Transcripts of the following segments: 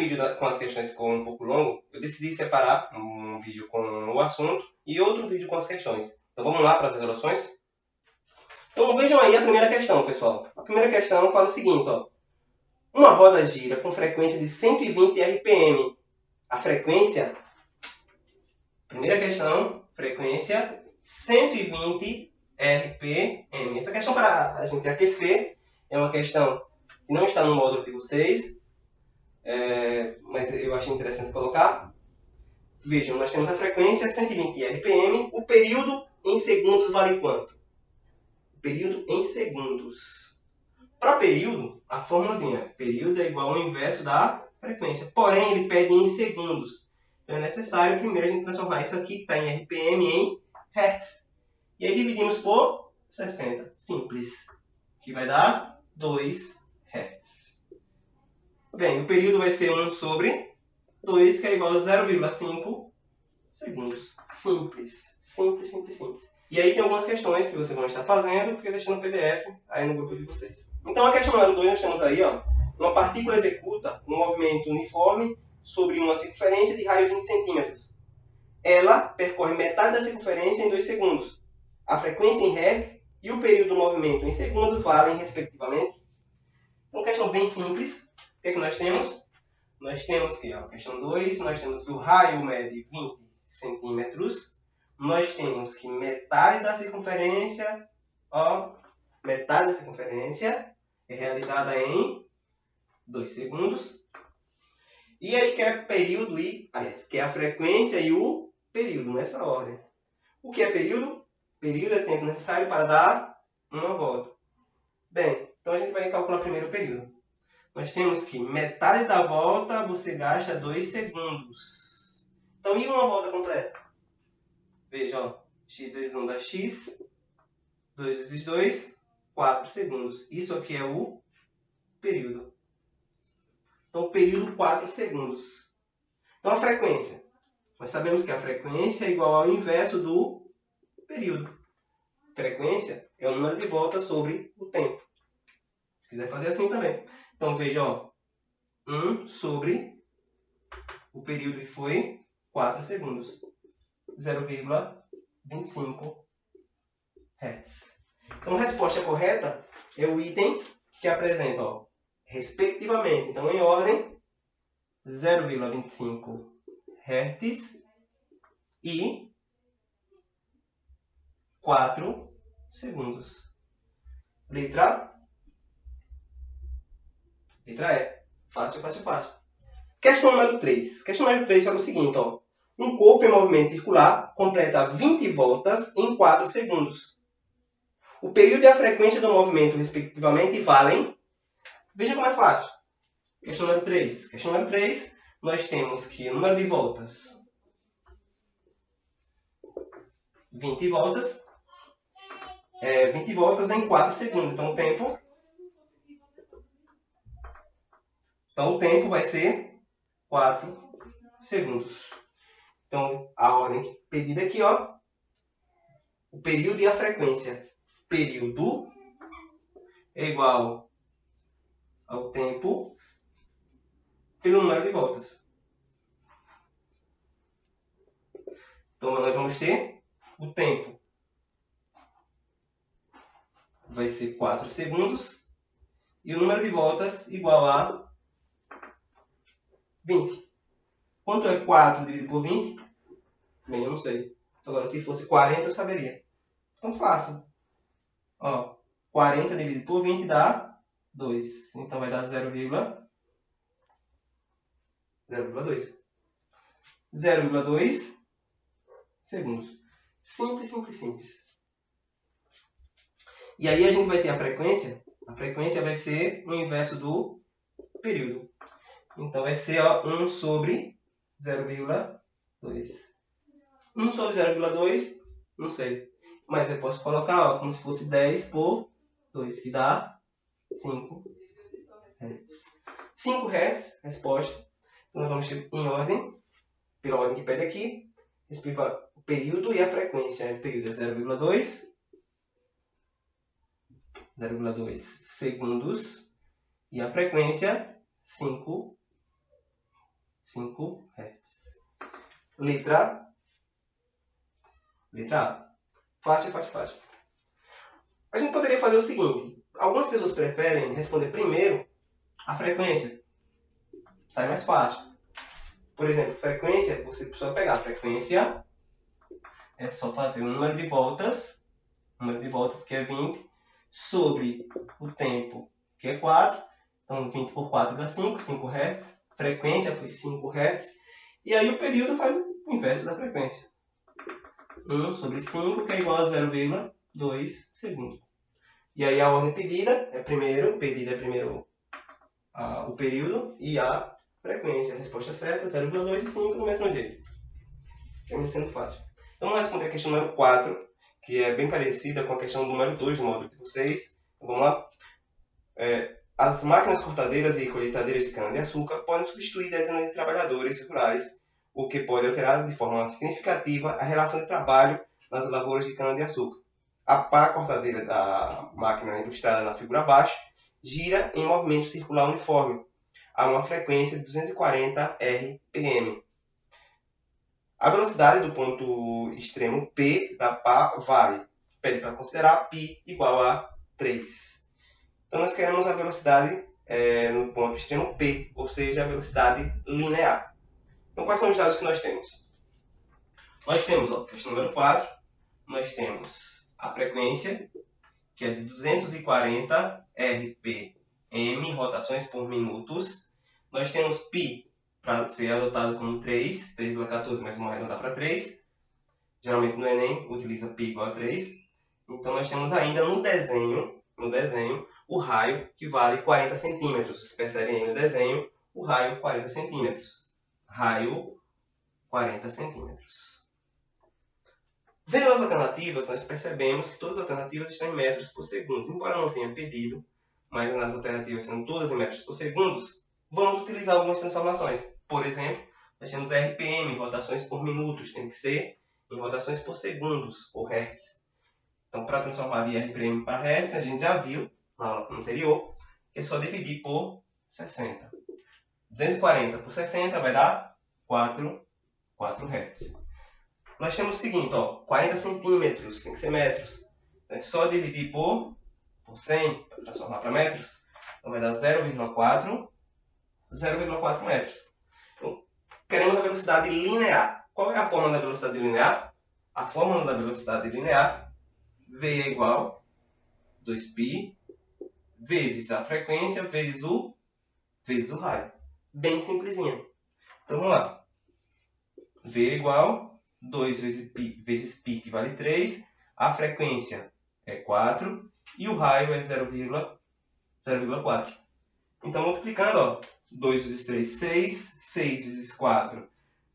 vídeo com as questões ficou um pouco longo, eu decidi separar um vídeo com o assunto e outro vídeo com as questões. Então vamos lá para as resoluções? Então vejam aí a primeira questão, pessoal. A primeira questão fala o seguinte, ó. Uma roda gira com frequência de 120 RPM. A frequência, primeira questão, frequência 120 RPM. Essa questão para a gente aquecer é uma questão que não está no módulo de vocês, mas eu achei interessante colocar. Vejam, nós temos a frequência 120 RPM, o período em segundos vale quanto? O período em segundos. Para período, a formulazinha, período é igual ao inverso da frequência, porém ele pede em segundos. Então é necessário primeiro a gente transformar isso aqui que está em RPM em Hertz. E aí dividimos por 60, simples, que vai dar 2 Hz. Bem, o período vai ser 1 sobre 2, que é igual a 0,5 segundos. Simples, simples, simples, simples. E aí tem algumas questões que vocês vão estar fazendo, que eu deixei no PDF aí no grupo de vocês. Então a questão número 2 nós temos aí, ó, uma partícula executa um movimento uniforme sobre uma circunferência de raio de 20 centímetros. Ela percorre metade da circunferência em 2 segundos. A frequência em Hz e o período do movimento em segundos valem, respectivamente. Então, questão bem simples. O que é que nós temos? Nós temos que, ó, questão 2, nós temos que o raio mede 20 centímetros. Nós temos que metade da circunferência, ó, metade da circunferência é realizada em 2 segundos. E aí quer período e, aliás, quer a frequência e o período, nessa ordem. O que é período? Período é tempo necessário para dar uma volta. Bem, então a gente vai calcular primeiro o período. Nós temos que metade da volta você gasta 2 segundos. Então, e uma volta completa? Veja, ó, x vezes 1 dá x, 2 vezes 2, 4 segundos. Isso aqui é o período. Então, o período 4 segundos. Então, a frequência. Nós sabemos que a frequência é igual ao inverso do período. Frequência é o número de voltas sobre o tempo. Se quiser fazer assim também. Então, veja, ó, 1 sobre o período que foi 4 segundos. 0,25 Hz. Então, a resposta correta é o item que apresenta, ó, respectivamente, então em ordem, 0,25 Hz e 4 segundos. Letra E. Fácil, fácil, fácil. Questão número 3. Questão número 3 fala o seguinte, ó. Um corpo em movimento circular completa 20 voltas em 4 segundos. O período e a frequência do movimento, respectivamente, valem... Veja como é fácil. Questão número 3. Questão número 3, nós temos que o número de voltas, 20 voltas, 20 voltas em 4 segundos. Então, o tempo vai ser 4 segundos. Então, a ordem pedida aqui, ó, o período e a frequência. Período é igual ao tempo pelo número de voltas. Então, nós vamos ter o tempo. Vai ser 4 segundos. E o número de voltas igual a 20. Quanto é 4 dividido por 20? Bem, eu não sei. Agora, se fosse 40, eu saberia. Então, faça. Ó, 40 dividido por 20 dá 2. Então, vai dar 0,2. 0,2 segundos. Simples, simples, simples. E aí, a gente vai ter a frequência. A frequência vai ser o inverso do período. Então, vai ser, ó, 1 sobre 0,2. 1 sobre 0,2, não sei. Mas eu posso colocar, ó, como se fosse 10 por 2, que dá 5 Hz. 5 Hz, resposta. Então, nós vamos ter em ordem, pela ordem que pede aqui, o período e a frequência. O período é 0,2 segundos e a frequência 5 5 Hz. Letra A. Fácil, fácil, fácil. A gente poderia fazer o seguinte. Algumas pessoas preferem responder primeiro a frequência. Sai mais fácil. Por exemplo, frequência, você precisa pegar a frequência. É só fazer o número de voltas que é 20, sobre o tempo, que é 4. Então, 20 por 4 dá 5 Hz. Frequência foi 5 Hz. E aí o período faz o inverso da frequência. 1 sobre 5, que é igual a 0,2 segundo. E aí a ordem pedida é primeiro o período e a frequência. A resposta certa, 0,2 e 5 do mesmo jeito. Termina sendo fácil. Então, vamos responder a questão número 4, que é bem parecida com a questão número 2 do módulo de vocês. Então, vamos lá. As máquinas cortadeiras e colheitadeiras de cana-de-açúcar podem substituir dezenas de trabalhadores rurais, o que pode alterar de forma significativa a relação de trabalho nas lavouras de cana-de-açúcar. A pá cortadeira da máquina ilustrada na figura abaixo gira em movimento circular uniforme, a uma frequência de 240 RPM. A velocidade do ponto extremo P da pá varia. Pede para considerar π igual a 3. Então, nós queremos a velocidade no ponto extremo P, ou seja, a velocidade linear. Então, quais são os dados que nós temos? Nós temos, questão número 4, nós temos a frequência, que é de 240 RPM, rotações por minutos. Nós temos π, para ser adotado como 3,14, mas vamos arredondar para 3. Geralmente no Enem utiliza π igual a 3. Então nós temos ainda no desenho, o raio, que vale 40 centímetros. Vocês percebem aí no desenho o raio 40 centímetros. Raio 40 centímetros. Vendo as alternativas, nós percebemos que todas as alternativas estão em metros por segundo. Embora não tenha pedido, mas nas alternativas sendo todas em metros por segundo, vamos utilizar algumas transformações. Por exemplo, nós temos RPM, rotações por minutos, tem que ser em rotações por segundos, ou Hertz. Então, para transformar de RPM para Hertz, a gente já viu na aula anterior, que é só dividir por 60. 240 por 60 vai dar 4 Hertz. Nós temos o seguinte, 40 centímetros, tem que ser metros. É só dividir por 100 para transformar para metros. Então vai dar 0,4 metros. Então, queremos a velocidade linear. Qual é a fórmula da velocidade linear? A fórmula da velocidade linear, V é igual a 2π vezes a frequência vezes o raio. Bem simplesinho. Então vamos lá. V é igual a 2 vezes π, que vale 3. A frequência é 4 e o raio é 0,4. Então, multiplicando, 2 vezes 3, 6. 6 vezes 4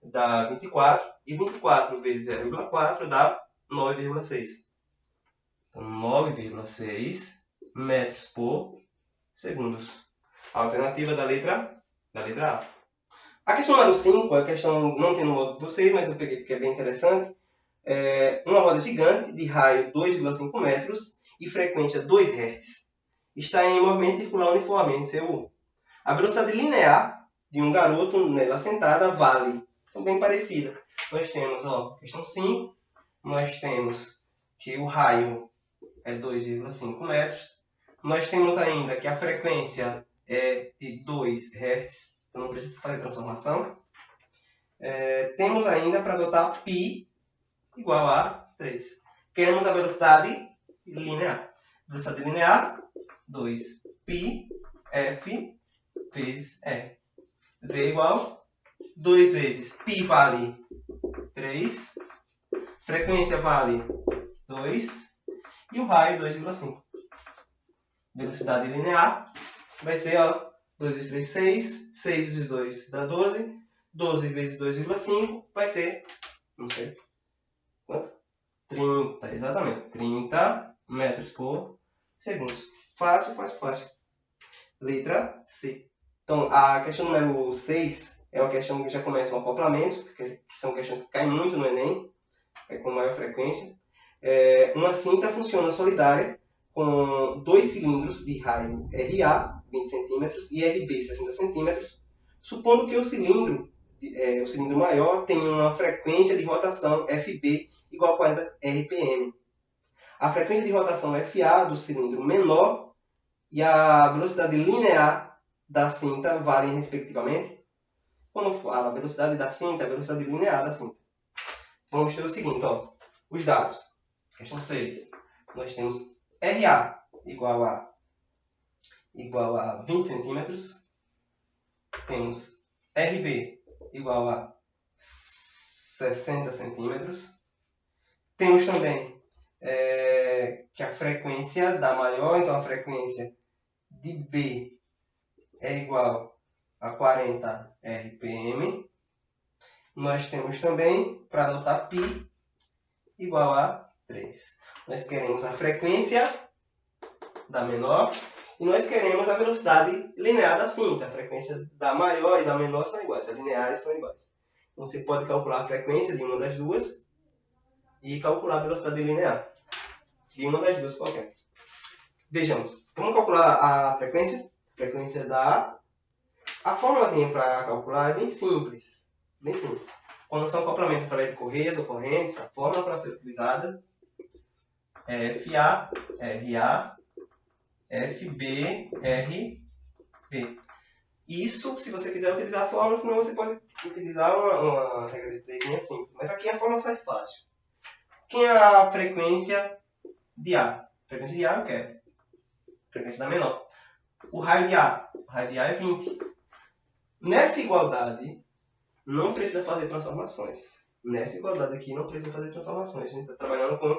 dá 24. E 24 vezes 0,4 dá 9,6. Então, 9,6 metros por segundos. A alternativa da letra A. A questão número 5, a questão não tem no módulo de vocês, mas eu peguei porque é bem interessante. Uma roda gigante de raio 2,5 metros e frequência 2 Hz está em movimento circular uniforme, MCU. A velocidade linear de um garoto nela sentada vale. Então, bem parecida. Nós temos, questão 5, nós temos que o raio é 2,5 metros. Nós temos ainda que a frequência é de 2 Hz. Então, não precisa fazer transformação. Temos ainda para adotar π igual a 3. Queremos a velocidade linear. Velocidade linear, 2π f vezes r. V igual 2 vezes π vale 3. Frequência vale 2. E o raio 2,5. Velocidade linear vai ser 2 vezes 3, 6. 6 vezes 2 dá 12. 12 vezes 2,5 vai ser, não sei quanto? 30, exatamente. 30 metros por segundo. Fácil, fácil, fácil. Letra C. Então, a questão número 6 é uma questão que já começa com acoplamentos, que são questões que caem muito no Enem, com maior frequência. Uma cinta funciona solidária com 2 cilindros de raio RA, 20 cm, e RB, 60 cm, supondo que o cilindro o cilindro maior tem uma frequência de rotação FB igual a 40 RPM. A frequência de rotação FA do cilindro menor e a velocidade linear da cinta valem respectivamente. Quando fala a velocidade da cinta, a velocidade linear da cinta. Vamos ter o seguinte, ó, os dados. Questão 6. Nós temos RA igual a 20 centímetros. Temos RB igual a 60 centímetros. Temos também que a frequência da maior, então a frequência de B é igual a 40 RPM. Nós temos também, para anotar π, igual a 3. Nós queremos a frequência da menor e nós queremos a velocidade linear da cinta. A frequência da maior e da menor são iguais, as lineares são iguais. Então, você pode calcular a frequência de uma das duas e calcular a velocidade linear de uma das duas qualquer. Vejamos, vamos calcular a frequência? A frequência da A formulazinha para calcular é bem simples. Bem simples. Quando são acoplamentos através de correias ou correntes, a fórmula para ser utilizada é FA, RA, FB, RB. Isso se você quiser utilizar a fórmula, senão você pode utilizar uma regra de 3 simples. Mas aqui a fórmula sai fácil. Quem é a frequência de A? A frequência de A eu quero. Frequência da menor. O raio de A. O raio de A é 20. Nessa igualdade, não precisa fazer transformações. Nessa igualdade aqui, não precisa fazer transformações. A gente está trabalhando com...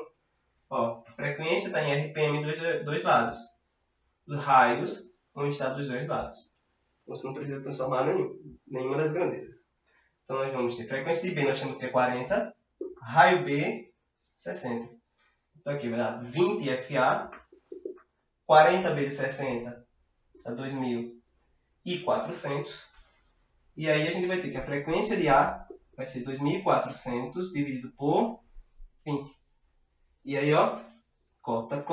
Ó, a frequência está em RPM dos dois lados. Os raios vão estar dos dois lados. Você não precisa transformar nenhuma das grandezas. Então, nós vamos ter frequência de B, nós temos que ter 40. Raio B, 60. Então, aqui vai dar 20 FA. 40 vezes 60 dá 2.400. E aí a gente vai ter que a frequência de A vai ser 2.400 dividido por 20. E aí, ó, corta.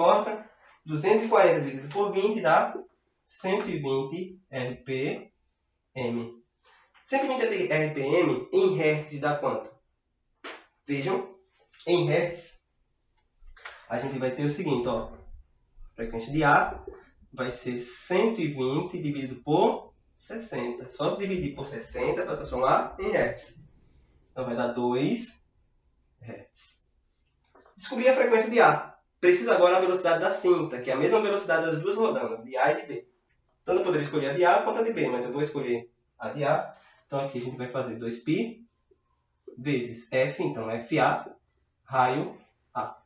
240 dividido por 20 dá 120 RPM. 120 RPM em Hertz dá quanto? Vejam, em Hertz a gente vai ter o seguinte, ó. A frequência de A vai ser 120 dividido por 60. Só dividir por 60 para transformar em Hertz. Então vai dar 2 Hertz. Descobri a frequência de A. Precisa agora a velocidade da cinta, que é a mesma velocidade das duas rodanas, de A e de B. Tanto eu poderia escolher a de A quanto a de B, mas eu vou escolher a de A. Então aqui a gente vai fazer 2π vezes F, então FA, raio A.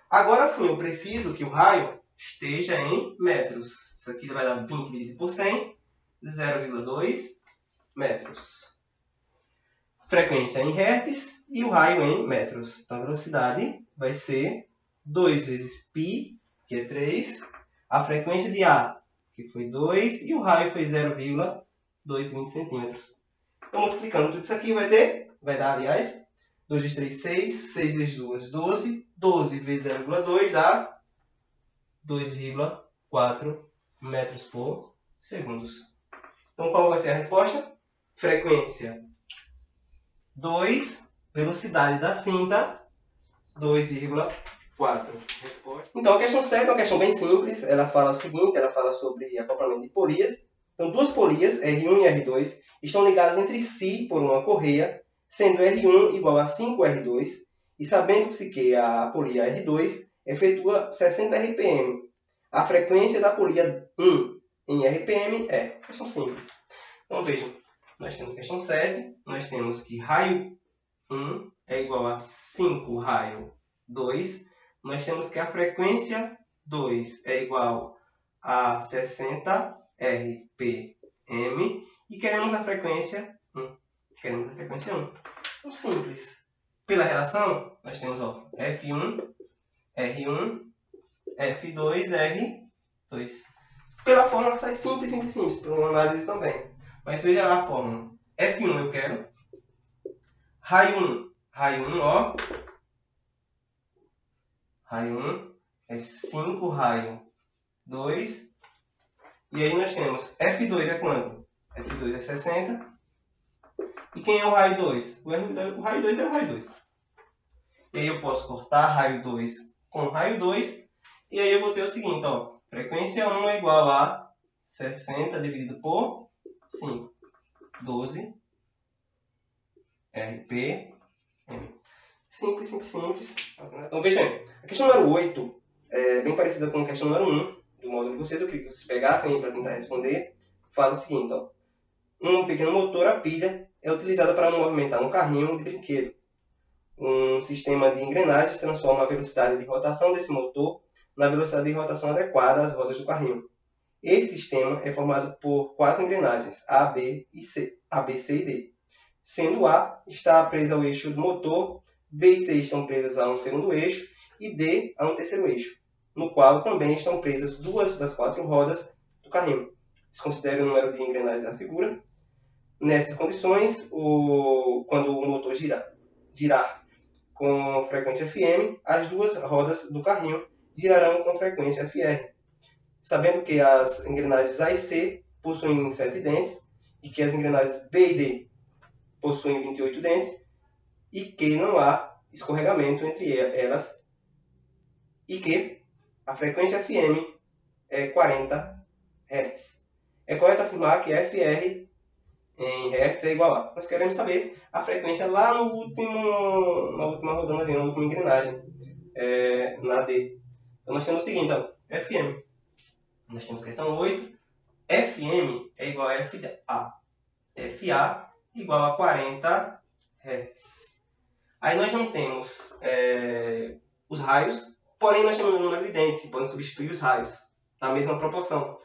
Agora sim, eu preciso que o raio esteja em metros. Isso aqui vai dar 20 dividido por 100, 0,2 metros. Frequência em hertz e o raio em metros. Então a velocidade vai ser 2 vezes π, que é 3. A frequência de A, que foi 2, e o raio foi 0,220 centímetros. Então multiplicando tudo isso aqui vai dar, aliás, 2 vezes 3, 6, 6 vezes 2, 12, 12 vezes 0,2 dá 2,4 metros por segundo. Então, qual vai ser a resposta? Frequência 2, velocidade da cinta 2,4. Resposta. Então, a questão 7 é uma questão bem simples. Ela fala o seguinte, ela fala sobre acoplamento de polias. Então, duas polias, R1 e R2, estão ligadas entre si por uma correia, sendo R1 igual a 5R2, e sabendo-se que a polia R2 efetua 60 RPM. A frequência da polia 1 em RPM é. Questão simples. Então, vejam, nós temos questão 7, nós temos que raio 1 é igual a 5 raio 2, nós temos que a frequência 2 é igual a 60 RPM e queremos a frequência 1. Então, simples. Pela relação, nós temos ó, F1, R1, F2, R2. Pela fórmula sai simples. Por uma análise também. Mas veja lá a fórmula. F1 eu quero. Raio 1, ó. Raio 1 é 5 raio 2. E aí nós temos F2 é quanto? F2 é 60. E quem é o raio 2? O raio 2 é o raio 2. E aí eu posso cortar raio 2 com raio 2. E aí eu vou ter o seguinte, ó. Frequência 1 é igual a 60 dividido por 5. 12 RPM. Simples, simples, simples. Então veja aí. A questão número 8 é bem parecida com a questão número 1 do módulo de vocês. Eu queria que vocês pegassem para tentar responder. Fala o seguinte, ó. Um pequeno motor a pilha é utilizado para movimentar um carrinho de brinquedo. Um sistema de engrenagens transforma a velocidade de rotação desse motor na velocidade de rotação adequada às rodas do carrinho. Esse sistema é formado por 4 engrenagens, A, B, C e D. Sendo A está presa ao eixo do motor, B e C estão presas a um segundo eixo e D a um terceiro eixo, no qual também estão presas 2 das 4 rodas do carrinho. Desconsidere o número de engrenagens da figura. Nessas condições, quando o motor girar com frequência FM, as 2 rodas do carrinho girarão com frequência FR. Sabendo que as engrenagens A e C possuem 7 dentes e que as engrenagens B e D possuem 28 dentes e que não há escorregamento entre elas e que a frequência FM é 40 Hz. É correto afirmar que FR em Hz é igual a. Nós queremos saber a frequência lá na última rodanazinha, na última engrenagem, na D. Então nós temos o seguinte, ó, FM. Nós temos questão 8. FM é igual a FA. FA igual a 40 Hz. Aí nós não temos os raios, porém nós temos o número de dentes, que podem substituir os raios, na mesma proporção.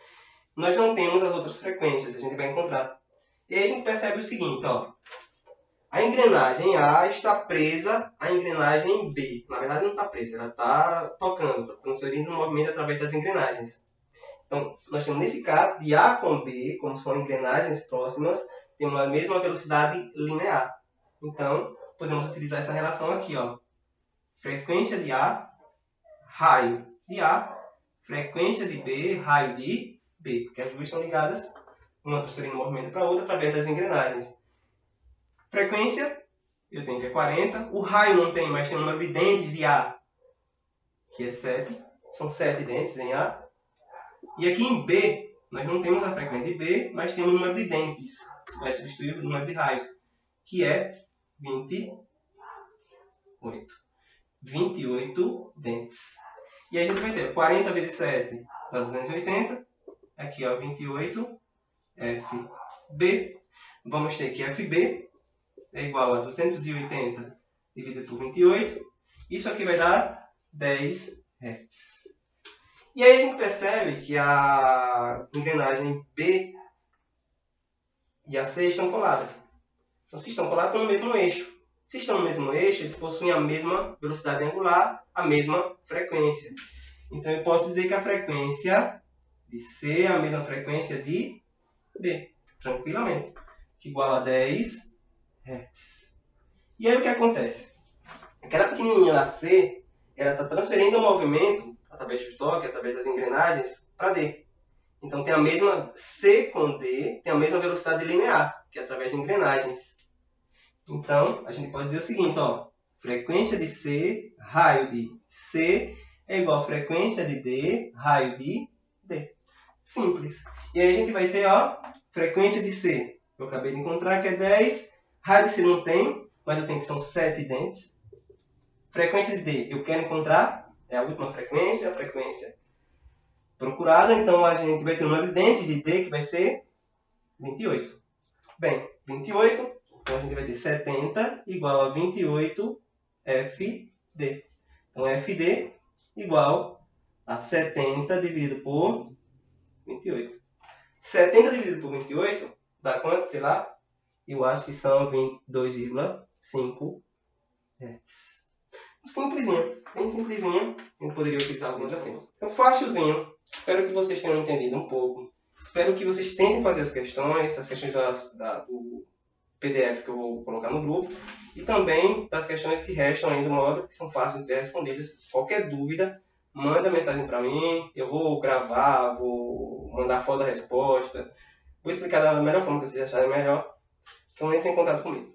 Nós não temos as outras frequências, a gente vai encontrar. E aí a gente percebe o seguinte, ó. A engrenagem A está presa à engrenagem B. Na verdade não está presa, ela está tocando, está transferindo o movimento através das engrenagens. Então, nós temos nesse caso, de A com B, como são engrenagens próximas, temos a mesma velocidade linear. Então, podemos utilizar essa relação aqui, ó. Frequência de A, raio de A, frequência de B, raio de B. Porque as duas estão ligadas, uma transferindo o movimento para a outra através das engrenagens. Frequência, eu tenho que é 40. O raio não tem, mas tem o número de dentes de A, que é 7. São 7 dentes em A. E aqui em B, nós não temos a frequência de B, mas temos o número de dentes. Isso vai substituir o número de raios, que é 28. 28 dentes. E aí a gente vai ter 40 vezes 7 dá 280. Aqui, ó, 28 FB. Vamos ter que FB é igual a 280 dividido por 28. Isso aqui vai dar 10 Hz. E aí a gente percebe que a engrenagem B e a C estão coladas. Então, se estão coladas, estão no mesmo eixo. Se estão no mesmo eixo, eles possuem a mesma velocidade angular, a mesma frequência. Então, eu posso dizer que a frequência de C é a mesma frequência de B, tranquilamente, que igual a 10 Hz. E aí o que acontece? Aquela pequenininha da C, ela está transferindo o movimento através do toque, através das engrenagens, para D. Então, tem a mesma C com D, tem a mesma velocidade linear, que é através de engrenagens. Então, a gente pode dizer o seguinte, ó, frequência de C, raio de C, é igual a frequência de D, raio de D. Simples. E aí a gente vai ter, ó, frequência de C, eu acabei de encontrar, que é 10. Raio de C não tem, mas eu tenho que são 7 dentes. Frequência de D, eu quero encontrar, é a última frequência, a frequência procurada. Então, a gente vai ter o número de dentes de D, que vai ser 28. Bem, 28, então a gente vai ter 70 igual a 28 FD. Então, FD igual a 70 dividido por 28. 70 dividido por 28 dá quanto? Sei lá. Eu acho que são 22,5 Hz. Simplesinho, bem simplesinho. A gente poderia utilizar alguns assim. Então, fácilzinho. Espero que vocês tenham entendido um pouco. Espero que vocês tentem fazer as questões do PDF que eu vou colocar no grupo. E também das questões que restam aí do módulo, que são fáceis de ser respondidas. Qualquer dúvida, manda mensagem para mim. Eu vou gravar, vou mandar foto da resposta. Vou explicar da melhor forma que vocês acharem melhor. Então entre em contato comigo.